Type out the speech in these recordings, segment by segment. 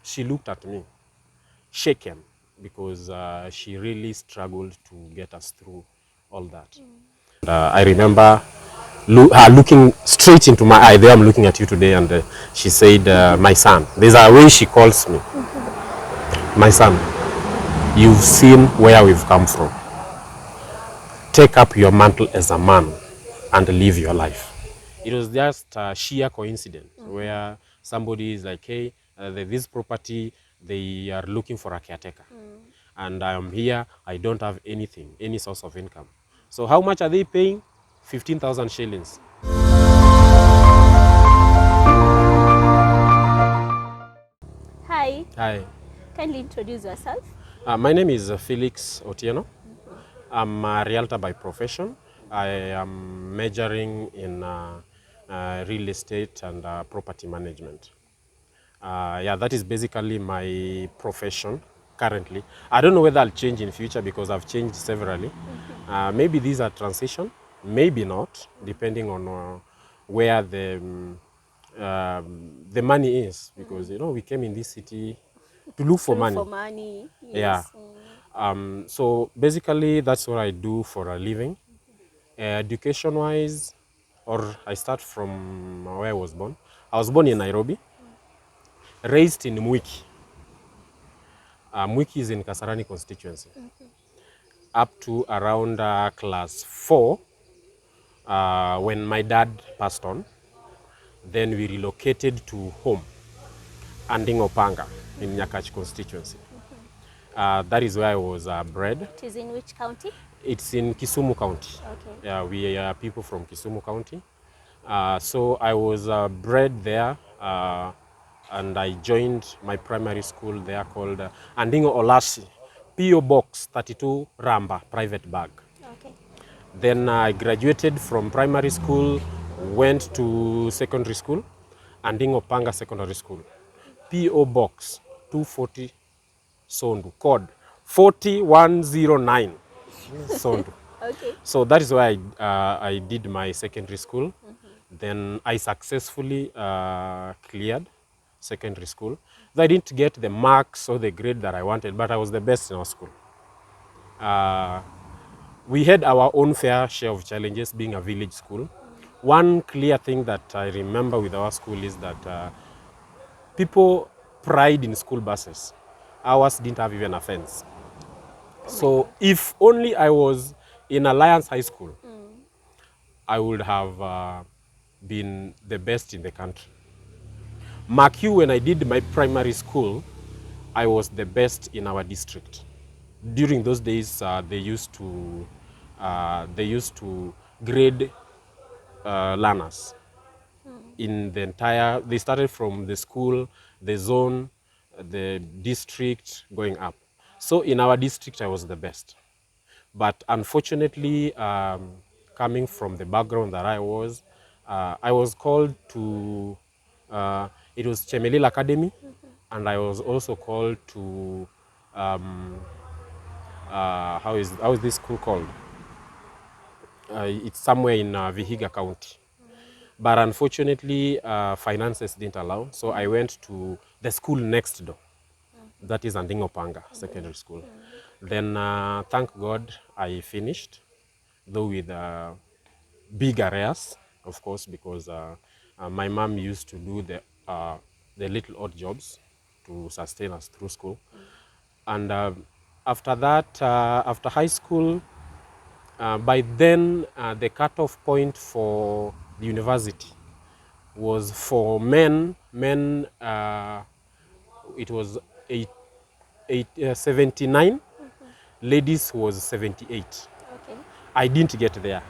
she looked at me, shaken, because she really struggled to get us through all that. I remember her looking straight into my eye. There, I'm looking at you today, and she said, my son, there's a way she calls me. My son, you've seen where we've come from. Take up your mantle as a man and live your life. It was just a sheer coincidence where somebody is like, hey, this property, they are looking for a caretaker. And I am here, I don't have anything, any source of income. So how much are they paying? 15,000 shillings. Hi. Hi. Kindly introduce yourself. My name is Felix Otieno. I'm a realtor by profession. I am majoring in real estate and property management. Yeah, that is basically my profession currently. I don't know whether I'll change in future because I've changed severally. Maybe these are transition, maybe not, depending on where the money is. Because, you know, we came in this city to look for To look money. for money. Yeah. Yes. So basically, that's what I do for a living. Education-wise, or I start from where I was born. I was born in Nairobi, raised in Mwiki. Mwiki is in Kasarani constituency. Up to around class 4, when my dad passed on, then we relocated to home, Anding Opanga, in Nyakach constituency. That is where I was bred. It is in which county? It's in Kisumu County. Okay. Yeah, we are people from Kisumu County. So I was bred there, and I joined my primary school there called Andingo Olashi, P.O. Box 32 Ramba, private bag. Okay. Then I graduated from primary school, went to secondary school, Andingo Panga Secondary School, P.O. Box 240 Sondu, code 4109 Sondu. Okay. So that is where I did my secondary school. Then I successfully cleared secondary school. Though I didn't get the marks or the grade that I wanted, but I was the best in our school. We had our own fair share of challenges being a village school. One clear thing that I remember with our school is that people pride in school buses. Ours didn't have even a fence. So if only I was in Alliance High School, I would have been the best in the country. Mark you, when I did my primary school, I was the best in our district. During those days, they used to grade learners in the entire. They started from the school, the zone, the district, going up. So in our district, I was the best. But unfortunately, coming from the background that I was called to, it was Chemelil Academy, and I was also called to, how is this school called? It's somewhere in Vihiga County. But unfortunately, finances didn't allow, so I went to the school next door. That is Andingo Panga Secondary School. Then, thank God, I finished, though with big arrears, of course, because my mom used to do the little odd jobs to sustain us through school. And after that, after high school, by then, the cutoff point for the university was for men. It was 79. Ladies was 78. Okay. I didn't get there.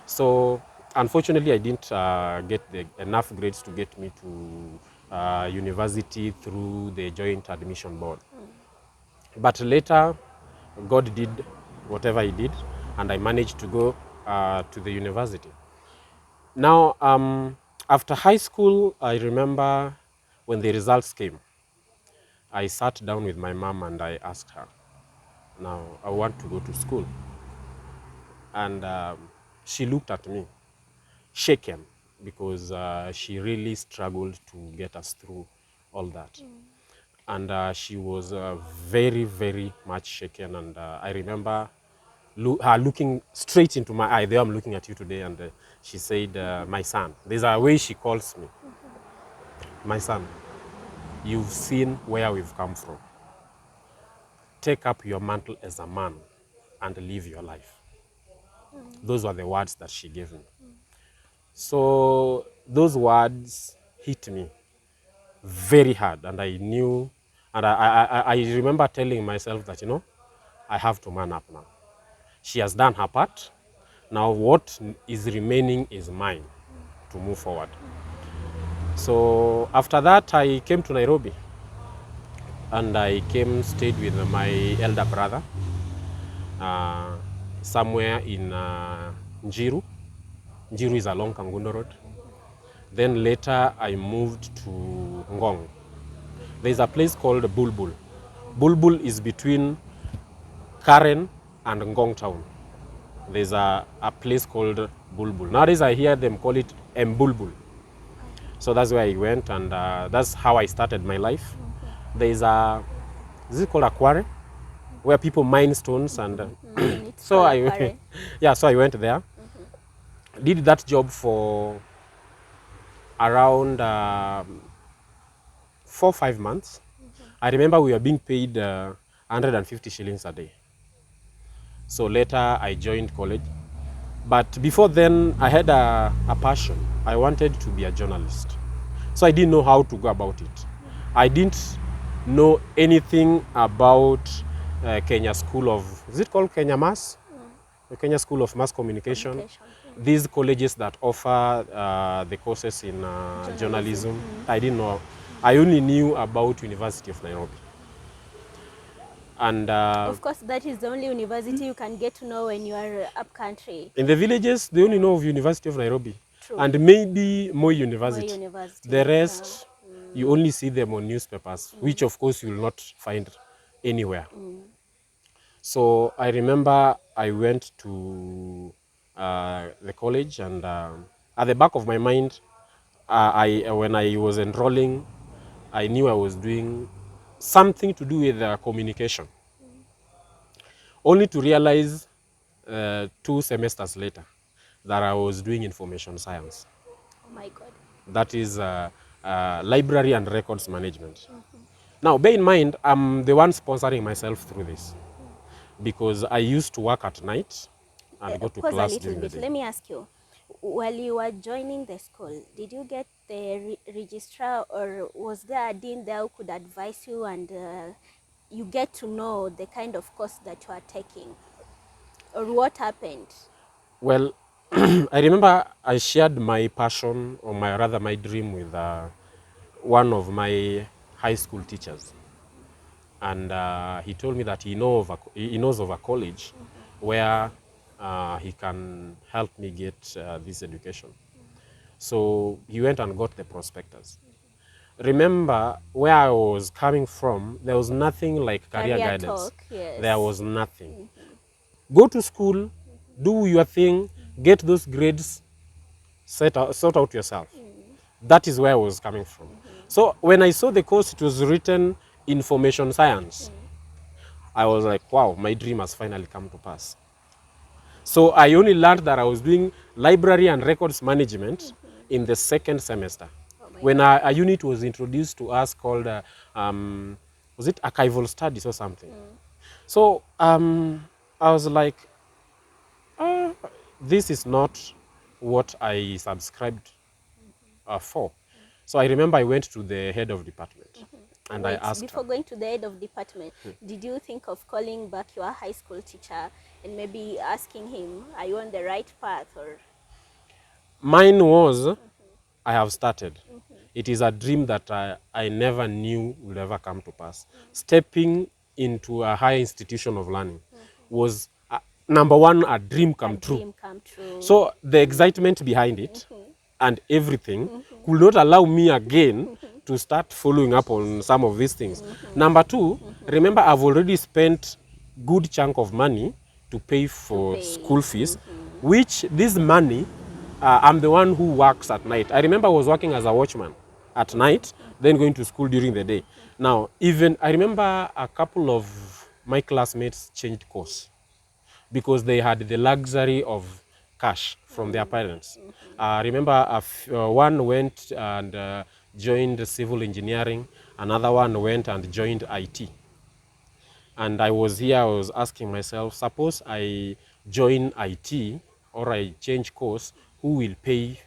So unfortunately, I didn't get enough grades to get me to university through the Joint Admission Board. But later, God did whatever He did, and I managed to go to the university. Now, after high school, I remember when the results came, I sat down with my mom and I asked her, now, I want to go to school. And she looked at me, shaken, because she really struggled to get us through all that. And she was very, very much shaken. And I remember her looking straight into my eye. There I'm looking at you today. And she said, my son, there's a way she calls me. My son, you've seen where we've come from. Take up your mantle as a man and live your life. Those were the words that she gave me. So those words hit me very hard, and I knew, and I remember telling myself that, you know, I have to man up now. She has done her part. Now what is remaining is mine to move forward. So after that, I came to Nairobi, and I stayed with my elder brother somewhere in Njiru. Njiru is along Kangundo Road. Then later I moved to Ngong. There's a place called Bulbul. Bulbul is between Karen and Ngong town. There's a place called Bulbul. Nowadays I hear them call it Mbulbul. So that's where I went, and that's how I started my life. There's is it called a quarry? Where people mine stones, and so so I went there. Did that job for around 4 or 5 months. I remember we were being paid 150 shillings a day. So later I joined college. But before then, I had a passion. I wanted to be a journalist. So I didn't know how to go about it. I didn't know anything about Kenya School of, is it called Kenya Mass? The Kenya School of Mass Communication. These colleges that offer the courses in journalism. I didn't know. I only knew about University of Nairobi. And of course, that is the only university you can get to know when you are up country. In the villages, they only know of University of Nairobi. True. And maybe Moi University. Moi University. The rest, you only see them on newspapers, which of course you will not find anywhere. So I remember I went to the college, and at the back of my mind, when I was enrolling, I knew I was doing something to do with communication. Only to realize 2 semesters later that I was doing information science. Oh my God. That is library and records management. Now, bear in mind, I'm the one sponsoring myself through this, because I used to work at night and go to class during the day. Let me ask you, while you were joining the school, did you get the registrar, or was there a dean there who could advise you, and you get to know the kind of course that you are taking? Or what happened? Well, I remember I shared my passion, or rather my dream, with one of my high school teachers. And he told me that he knows of a college where he can help me get this education. So he went and got the prospectus. Remember, where I was coming from, there was nothing like career guidance. Talk, yes. There was nothing. Go to school, do your thing, get those grades, sort out yourself. That is where I was coming from. So when I saw the course, it was written information science. I was like, wow, my dream has finally come to pass. So I only learned that I was doing library and records management in the 2nd semester. When a unit was introduced to us called, was it archival studies or something? So I was like, this is not what I subscribed for. So I remember I went to the head of department and I asked before her. Going to the head of department, did you think of calling back your high school teacher and maybe asking him, are you on the right path? Or mine was, I have started. It is a dream that I never knew would ever come to pass. Stepping into a higher institution of learning was, number one, a dream come true. So the excitement behind it and everything could not allow me again to start following up on some of these things. Number two, remember, I've already spent good chunk of money to pay for school fees, which this money, I'm the one who works at night. I remember I was working as a watchman at night, then going to school during the day. Now, even I remember a couple of my classmates changed course because they had the luxury of cash from their parents. Remember, one went and joined civil engineering, another one went and joined IT. And I was here, I was asking myself, suppose I join IT or I change course, who will pay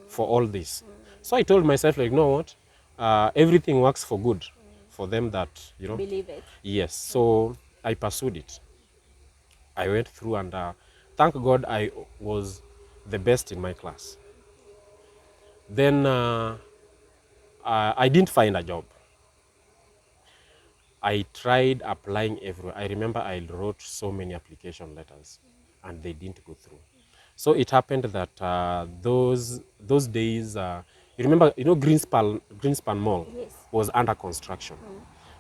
for all this? So I told myself, like, you know what? Everything works for good for them that, you know. Believe it. Yes. So I pursued it. I went through and thank God I was the best in my class. Then I didn't find a job. I tried applying everywhere. I remember I wrote so many application letters and they didn't go through. So it happened that those days, you remember, you know, Greenspan Mall Yes. was under construction.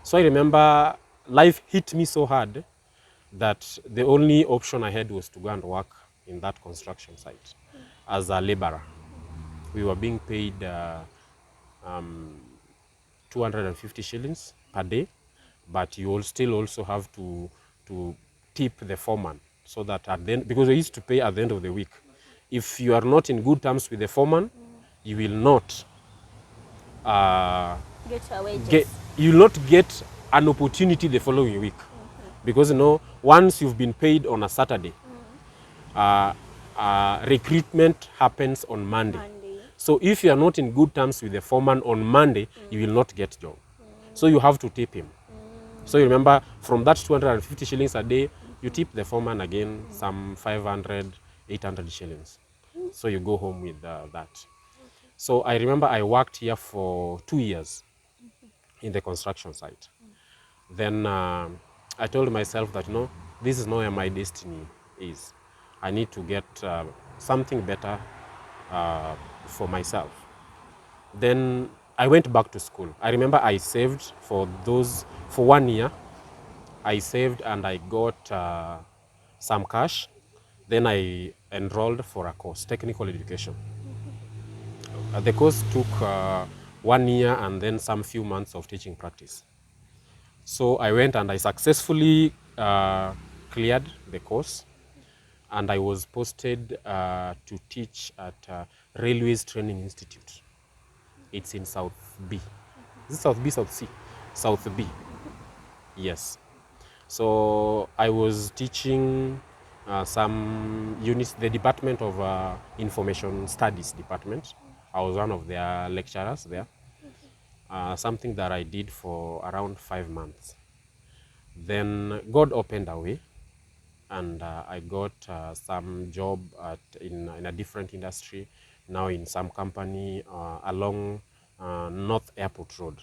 So I remember life hit me so hard that the only option I had was to go and work in that construction site as a laborer. We were being paid 250 shillings per day, but you will still also have to tip the foreman so that at the end, because we used to pay at the end of the week. If you are not in good terms with the foreman, you will not Get your wages. you will not get an opportunity the following week. Because, you know, once you've been paid on a Saturday, recruitment happens on Monday. So if you are not in good terms with the foreman on Monday, you will not get job. So you have to tip him. So you remember, from that 250 shillings a day, you tip the foreman again some 500, 800 shillings. So you go home with that. So I remember I worked here for 2 years in the construction site. Then I told myself that, no, this is not where my destiny is. I need to get something better for myself. Then I went back to school. I remember I saved for 1 year. I saved and I got some cash. Then I enrolled for a course, technical education. The course took 1 year and then some few months of teaching practice. So I went and I successfully cleared the course, and I was posted to teach at Railways Training Institute. It's in South B. Is it South B, South C? South B. Yes. So I was teaching some units, the Department of Information Studies department. I was one of their lecturers there. Something that I did for around 5 months. Then God opened a way, and I got some job in a different industry, now in some company along North Airport Road.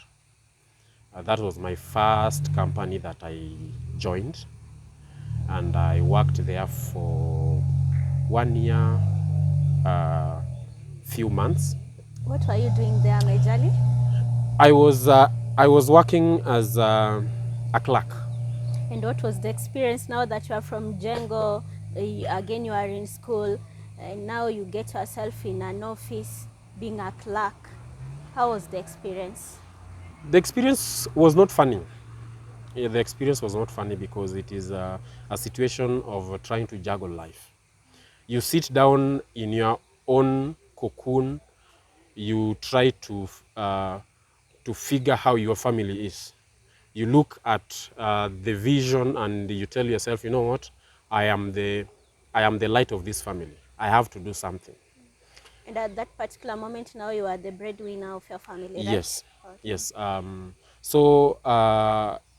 That was my first company that I joined, and I worked there for 1 year, few months. What were you doing there, majorly? I was working as a clerk. And what was the experience now that you are from Jengo, again you are in school, and now you get yourself in an office being a clerk? How was the experience? The experience was not funny. Yeah, the experience was not funny because it is a situation of trying to juggle life. You sit down in your own cocoon, you try to figure how your family is. You look at the vision and you tell yourself, you know what, I am the light of this family. I have to do something. And at that particular moment now you are the breadwinner of your family, right? Yes, Okay. yes. So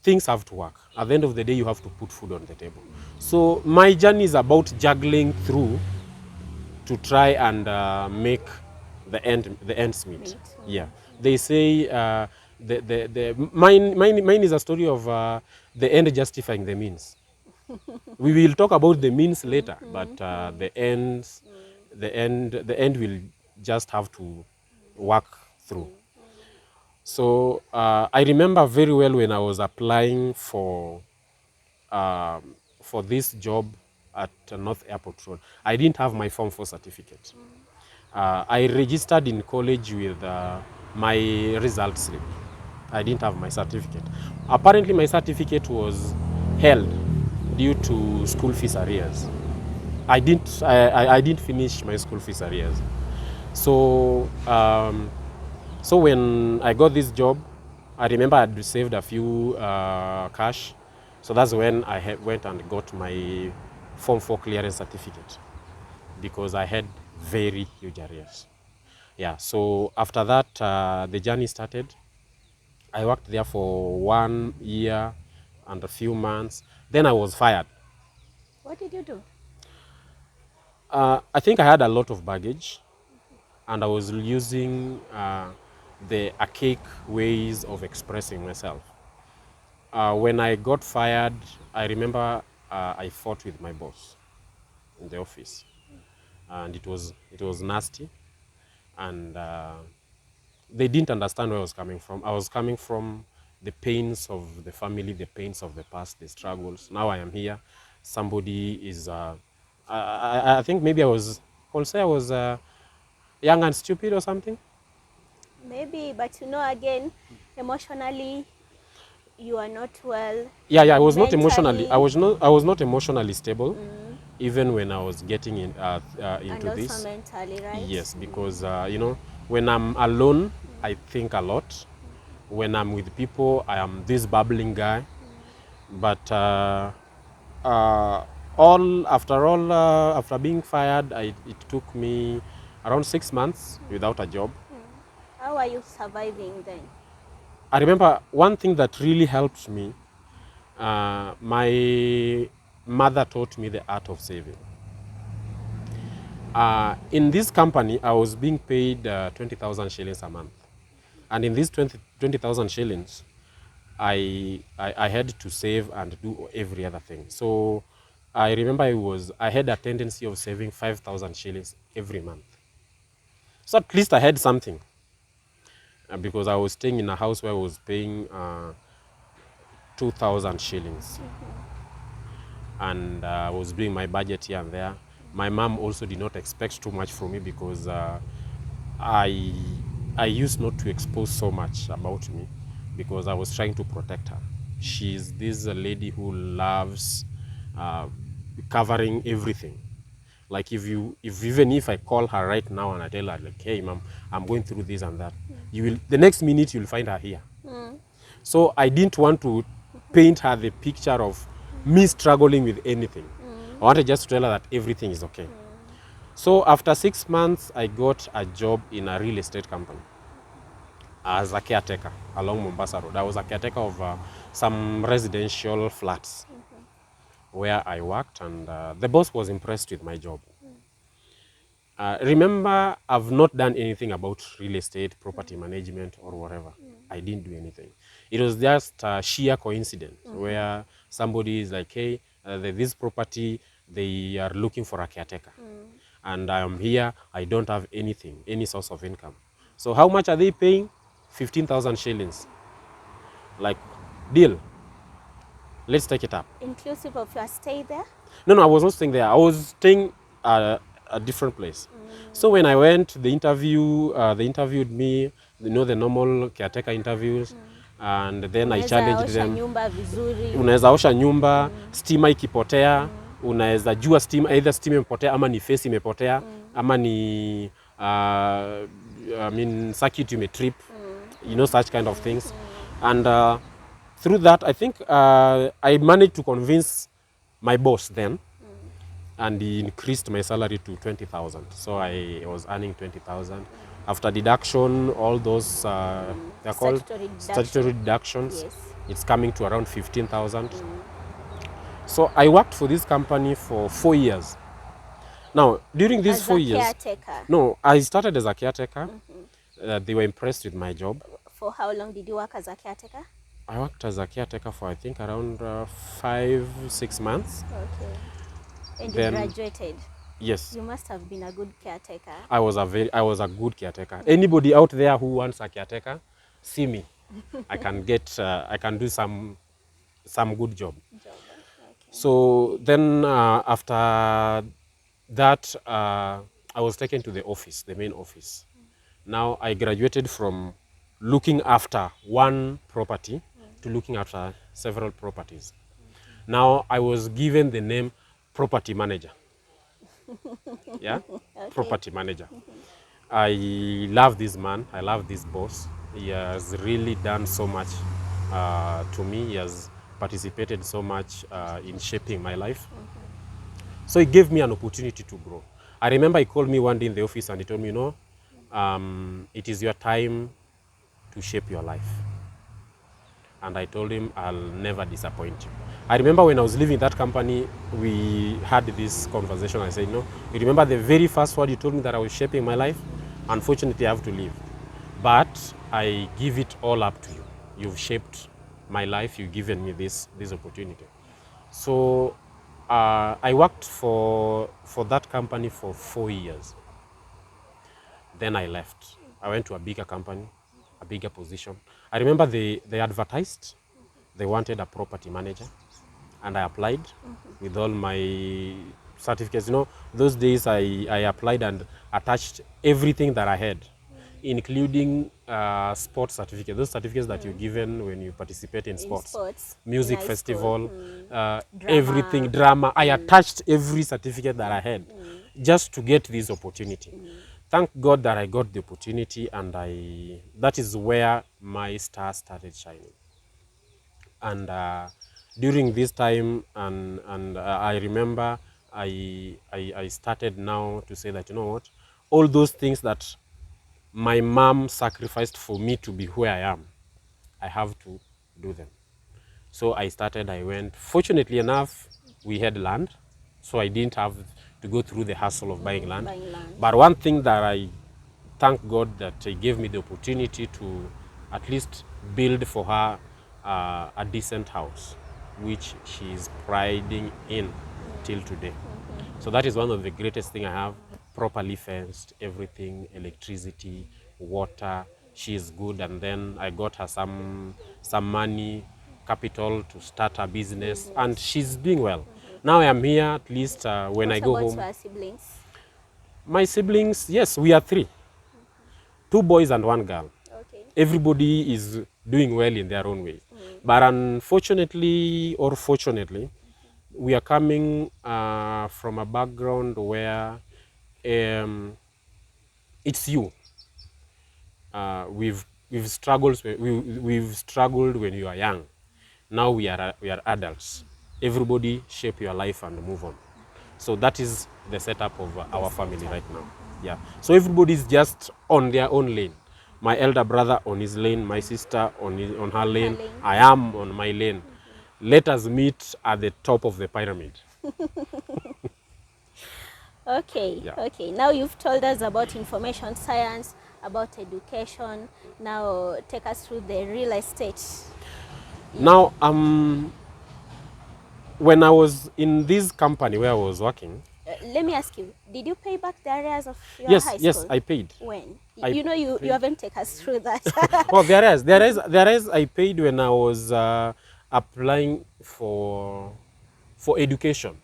things have to work. At the end of the day, you have to put food on the table. So my journey is about juggling through to try and make the ends meet. Yeah, they say mine is a story of the end justifying the means. We will talk about the means later, but the end will just have to work through. So I remember very well when I was applying for this job at North Airport Road. I didn't have my Form 4 certificate. I registered in college with my result slip. I didn't have my certificate. Apparently, my certificate was held due to school fees arrears. I didn't finish my school fees arrears. So, so when I got this job, I remember I'd saved a few cash. So that's when I went and got my Form 4 clearance certificate, because I had very huge arrears. Yeah, so after that, the journey started. I worked there for 1 year and a few months. Then I was fired. What did you do? I think I had a lot of baggage, and I was using the archaic ways of expressing myself. When I got fired, I remember I fought with my boss in the office, and it was nasty, and they didn't understand where I was coming from. I was coming from the pains of the family, the pains of the past, the struggles. Now I am here. Somebody is. I think maybe I'll say I was young and stupid or something. Maybe, but again, emotionally, you are not well. Yeah, yeah. I was not emotionally. Mentally. I was not emotionally stable, even when I was getting And into also this. mentally, right? Yes, because when I'm alone, I think a lot. When I'm with people, I am this bubbling guy. But uh, after being fired, it took me around 6 months without a job. How are you surviving then? I remember one thing that really helped me. My mother taught me the art of saving. In this company, I was being paid 20,000 shillings a month. And in these 20,000 shillings, I had to save and do every other thing. So I remember I had a tendency of saving 5,000 shillings every month. So at least I had something, because I was staying in a house where I was paying 2,000 shillings. And I was doing my budget here and there. My mom also did not expect too much from me, because I used not to expose so much about me, because I was trying to protect her. She's this lady who loves uh, covering everything. Like if even if I call her right now and I tell her like, hey mom, I'm going through this and that, the next minute you'll find her here. So I didn't want to paint her the picture of me struggling with anything. I wanted just to tell her that everything is okay. So after 6 months, I got a job in a real estate company as a caretaker along Mombasa Road. I was a caretaker of some residential flats where I worked, and the boss was impressed with my job. Remember, I've not done anything about real estate, property management, or whatever. I didn't do anything. It was just a sheer coincidence where somebody is like, hey, this property, they are looking for a caretaker. And I'm here, I don't have anything, any source of income. So how much are they paying? 15,000 shillings. Like, deal, let's take it up. Inclusive of your stay there? No, I was not staying there. I was staying a different place. So when I went, they interviewed me, the normal caretaker interviews, and then I Unaweza challenged osha them. nyumba vizuri. Unaweza osha nyumba, stima ikipotea, unaweza jua stima, either stima imepotea ama ni face imepotea, ama ni I mean circuit imetrip, such kind of things. And through that, I think I managed to convince my boss then, and he increased my salary to 20,000. So I was earning 20,000. After deduction, all those they're called statutory deductions, Yes. it's coming to around 15,000. So I worked for this company for 4 years. Now, during these As 4 a years, caretaker. no, I started as a caretaker. They were impressed with my job. For how long did you work as a caretaker? I worked as a caretaker for I think around 5-6 months. Okay. And Then- you graduated. Yes, You must have been a good caretaker. I was a good caretaker. Anybody out there who wants a caretaker, see me. I can do some good job. Okay. So then after that, I was taken to the office, the main office. Now I graduated from looking after one property to looking after several properties. Now I was given the name property manager. Yeah, Okay. property manager. I love this man. I love this boss. He has really done so much to me. He has participated so much in shaping my life. So he gave me an opportunity to grow. I remember he called me one day in the office and he told me, it is your time to shape your life. And I told him I'll never disappoint you. I remember when I was leaving that company, we had this conversation. I said, you remember the very first word you told me that I was shaping my life? Unfortunately, I have to leave. But I give it all up to you. You've shaped my life. You've given me this opportunity. So I worked for that company for 4 years. Then I left. I went to a bigger company, a bigger position. I remember they advertised. They wanted a property manager. And I applied with all my certificates. Those days I applied and attached everything that I had, including sports certificates, those certificates that you're given when you participate in sports, music festival, everything, drama. I attached every certificate that I had just to get this opportunity. Thank God that I got the opportunity, and that is where my star started shining. And during this time, and I remember I started now to say that, all those things that my mom sacrificed for me to be where I am, I have to do them. So I went. Fortunately enough, we had land, so I didn't have to go through the hassle of buying land. But one thing that I thank God that He gave me the opportunity to at least build for her a decent house, which she is priding in till today. So that is one of the greatest things I have. Properly fenced, everything, electricity, water. She is good, and then I got her some money, capital to start her business, and she's doing well. Now I am here at least when I go home. What about your siblings? My siblings, yes, we are 3. 2 boys and 1 girl. Okay. Everybody is doing well in their own way. But unfortunately or fortunately, we are coming from a background where it's you. We've struggled. We've struggled when you are young. Now we are adults. Everybody shape your life and move on. So that is the setup of our family right now. Yeah. So everybody's just on their own lane. My elder brother on his lane, my sister on her lane. I am on my lane. Let us meet at the top of the pyramid. Okay, Yeah. okay. Now you've told us about information science, about education. Now take us through the real estate. Now, when I was in this company where I was working, let me ask you, did you pay back the areas of your yes, high school? yes, I paid. When? I you paid. haven't taken us through that. Oh, there is. I paid when I was applying for education.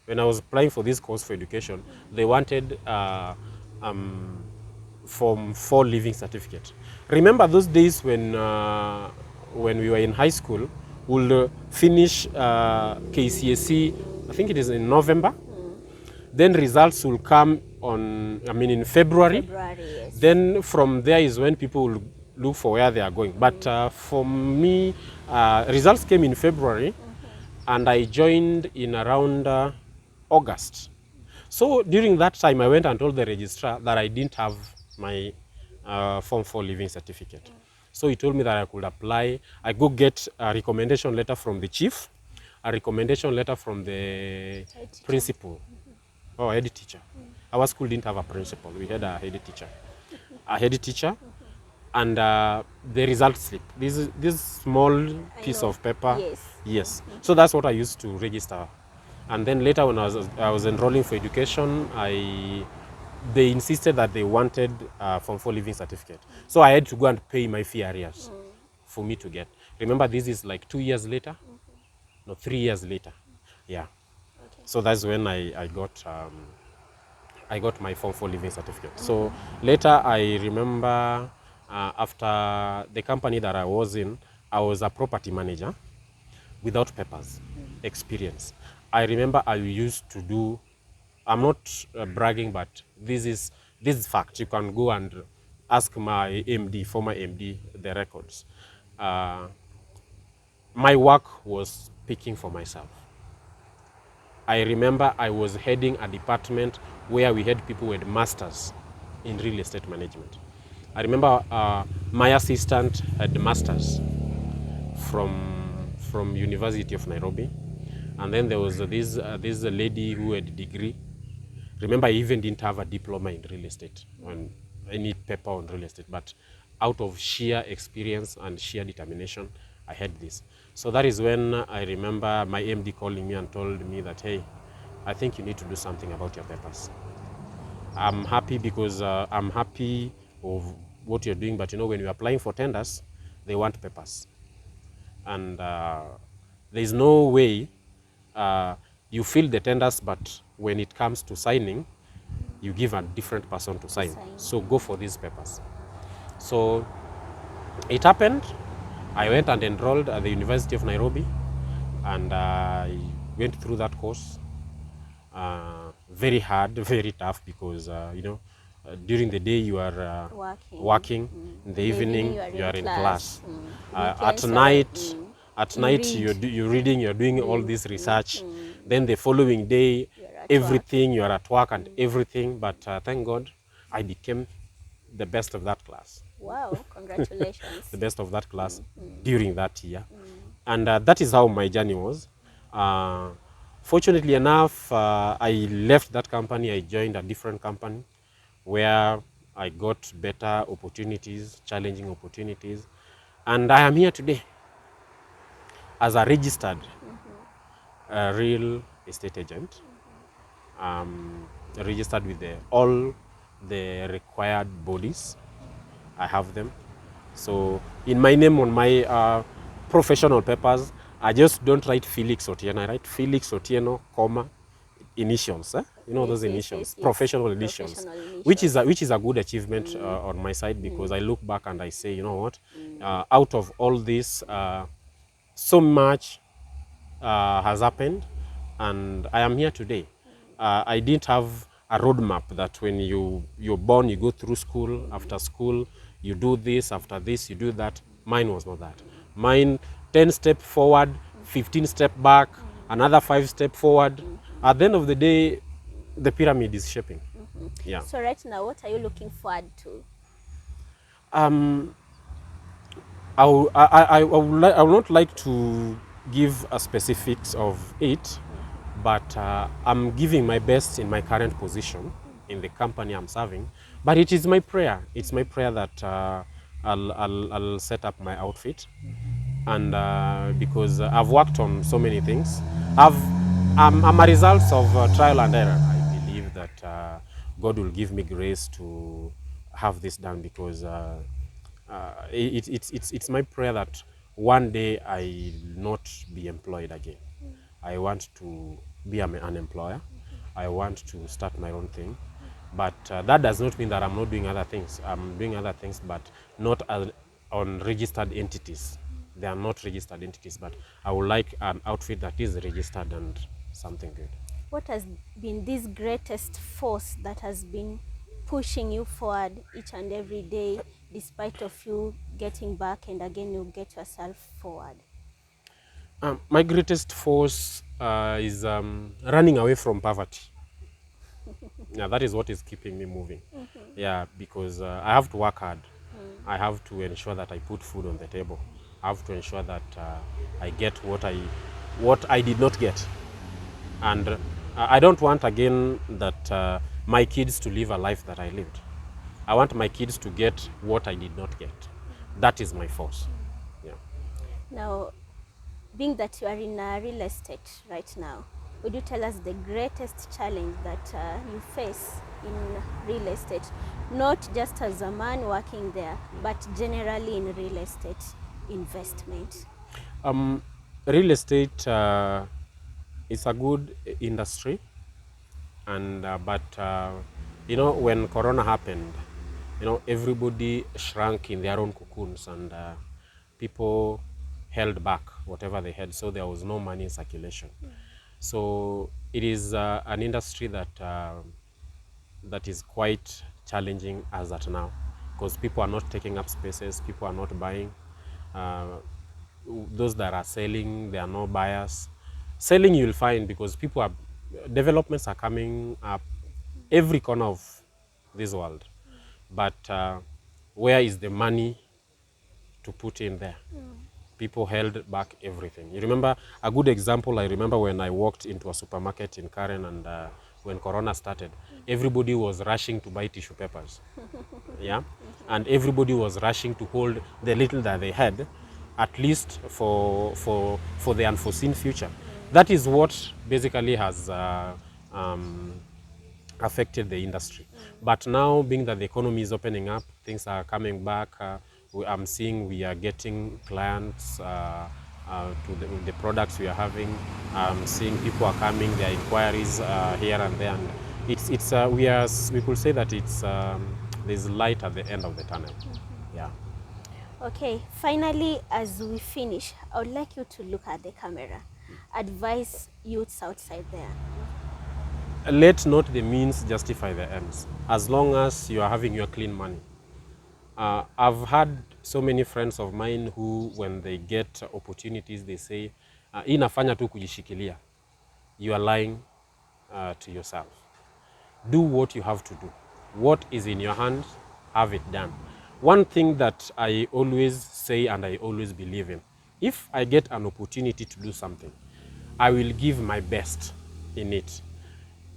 When I was applying for this course for education, they wanted Form 4 living certificate. Remember those days when we were in high school, we'll finish KCSE, I think it is in November. Then results will come in February. Yes. Then from there is when people will look for where they are going. But for me, results came in February, and I joined in around August. So during that time, I went and told the registrar that I didn't have my Form 4 living certificate. So he told me that I could apply. I go get a recommendation letter from the chief, a recommendation letter from the principal, or head teacher. Our school didn't have a principal. We had a head teacher. A head teacher, and the result slip. This small piece of paper. Yes. So that's what I used to register. And then later when I was enrolling for education, they insisted that they wanted Form 4 living certificate. So I had to go and pay my fee arrears for me to get. Remember, this is like 2 years later? No, 3 years later. Yeah. Okay. So that's when I got my Form 4 living certificate. So later I remember After the company that I was in, I was a property manager without papers, experience. I remember I used to do, I'm not bragging, but this is fact. You can go and ask my MD, former MD, the records. My work was speaking for myself. I remember I was heading a department where we had people with masters in real estate management. I remember my assistant had masters from University of Nairobi, and then there was this lady who had a degree. Remember, I even didn't have a diploma in real estate, on any paper on real estate, but out of sheer experience and sheer determination, I had this. So that is when I remember my MD calling me and told me that, hey, I think you need to do something about your papers. I'm happy because I'm happy of what you're doing, but you know, when you're applying for tenders, they want papers. And there's no way you fill the tenders, but when it comes to signing, you give a different person to sign. So go for these papers. So it happened. I went and enrolled at the University of Nairobi, and I went through that course. Very hard, very tough, because you know, during the day you are working. In the evening you are in class. At night, you're reading, you're doing all this research. Then the following day, everything, you are at work and everything. But thank God, I became the best of that class. Wow, congratulations. The best of that class during that year. And that is how my journey was. Fortunately enough, I left that company. I joined a different company where I got better opportunities, challenging opportunities. And I am here today as a registered real estate agent, registered with all the required bodies. I have them. So in my name on my professional papers, I just don't write Felix Otieno. I write Felix Otieno, comma, initials. You know, Yes, those yes, initials, yes, yes. professional initials, Professional initials. which is a good achievement on my side, because I look back and I say, you know what, out of all this, so much has happened, and I am here today. I didn't have a roadmap that when you're born, you go through school, after school, you do this, after this, you do that. Mine was not that. Mine, 10 step forward, 15 step back, another 5 step forward. At the end of the day, the pyramid is shaping. Yeah. So right now, what are you looking forward to? I would not like to give a specifics of it, but I'm giving my best in my current position in the company I'm serving. But it is my prayer. It's my prayer that I'll set up my outfit, and because I've worked on so many things, I'm a result of trial and error. I believe that God will give me grace to have this done, because it's my prayer that one day I not be employed again. I want to be an employer. I want to start my own thing. But that does not mean that I'm not doing other things. I'm doing other things, but not on registered entities. They are not registered entities, but I would like an outfit that is registered and something good. What has been this greatest force that has been pushing you forward each and every day, despite of you getting back and again you get yourself forward? My greatest force is running away from poverty. Yeah, that is what is keeping me moving. Yeah, because I have to work hard. I have to ensure that I put food on the table. I have to ensure that I get what I did not get. And I don't want again that my kids to live a life that I lived. I want my kids to get what I did not get. That is my force. Yeah. Now, being that you are in real estate right now, would you tell us the greatest challenge that you face in real estate, not just as a man working there, but generally in real estate investment? Real estate is a good industry, and but you know, when Corona happened, you know, everybody shrank in their own cocoons, and people held back whatever they had, so there was no money in circulation. So it is an industry that is quite challenging as at now, because people are not taking up spaces, people are not buying. Those that are selling, there are no buyers. Selling you'll find, because people are, developments are coming up every corner of this world. But where is the money to put in there? People held back everything. You remember, a good example, I remember when I walked into a supermarket in Karen, and when Corona started, everybody was rushing to buy tissue papers. Yeah? And everybody was rushing to hold the little that they had, at least for the unforeseen future. That is what basically has affected the industry. But now, being that the economy is opening up, things are coming back. I'm seeing we are getting clients to the products we are having. I'm seeing people are coming, their inquiries here and there. And we could say that there's light at the end of the tunnel. Yeah. Okay, finally, as we finish, I would like you to look at the camera. Advise youths outside there. Let not the means justify the ends, as long as you are having your clean money. I've had so many friends of mine who, when they get opportunities, they say, hii nafanya tu kujishikilia. You are lying to yourself. Do what you have to do. What is in your hand, have it done. One thing that I always say and I always believe in, if I get an opportunity to do something, I will give my best in it.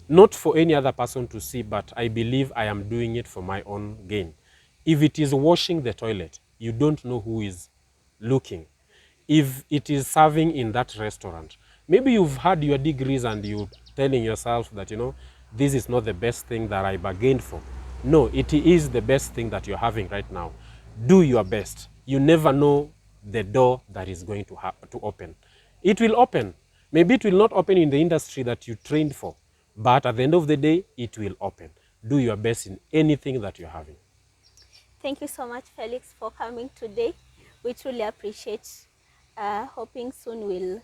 Not for any other person to see, but I believe I am doing it for my own gain. If it is washing the toilet, you don't know who is looking. If it is serving in that restaurant, maybe you've had your degrees and you're telling yourself that, you know, this is not the best thing that I bargained for. No, it is the best thing that you're having right now. Do your best. You never know the door that is going to open. It will open. Maybe it will not open in the industry that you trained for, but at the end of the day, it will open. Do your best in anything that you're having. Thank you so much, Felix, for coming today. We truly appreciate. Hoping soon we'll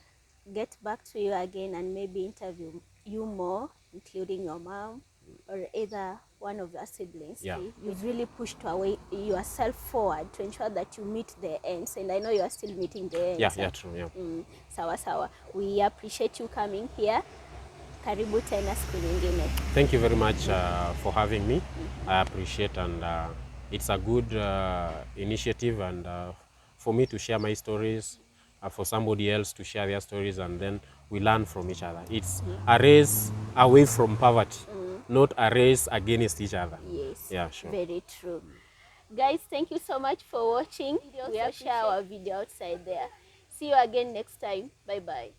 get back to you again and maybe interview you more, including your mom or either one of your siblings. Yeah. You've really pushed yourself forward to ensure that you meet the ends, and I know you are still meeting the ends. Yeah, true. Yeah. Sawa sawa. We appreciate you coming here. Karibu tena siku nyingine. Thank you very much for having me. I appreciate, and it's a good initiative, and for me to share my stories, for somebody else to share their stories, and then we learn from each other. It's a race away from poverty, not a race against each other. Yes. Yeah, sure. Very true. Guys, thank you so much for watching. We will share our video outside there. See you again next time. Bye bye.